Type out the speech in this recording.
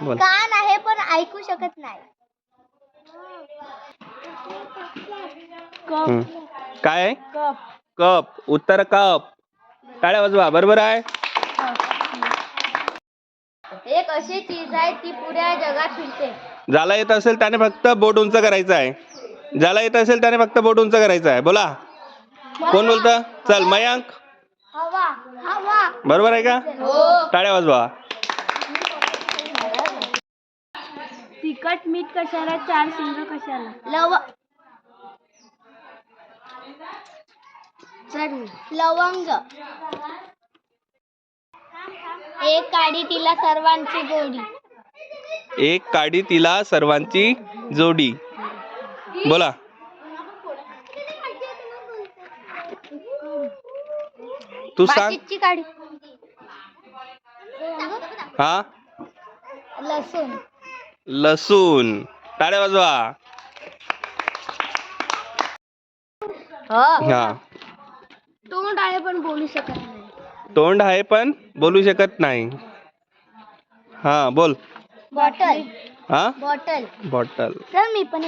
बोल. कान आहे पण ऐकू शकत नाही. काय आहे? कप. उत्तर कप. टाळ्या वाजवा. बरोबर आहे. एक अशी चीज आहे ती पुऱ्या जगात फिरते. ज्याला येत असेल त्याने फक्त बोट उंच करायचं आहे. ज्याला येत असेल त्याने फक्त बोट उंच करायचं आहे. बोला. कोण बोलतं? चल मयांक. हवा. हवा. बरोबर आहे का? हो. टाळ्या वाजवा. तिखट मीठ कशाला, चार शिंग कशाला? लवंग. एक काडी तिला सर्वांची गोडी. एक काडी तिला सर्वांची जोडी. बोला. तू सांग. बाचीची काडी. हा. लसूण. लसूण. टाळ्या वाजवा. हा. तोंड आहे पण बोलू शकत नाही. तोंड आहे पण बोलू शकत नाही. हा बोल. बॉटल. हा. बॉटल. बॉटल. चल मी पण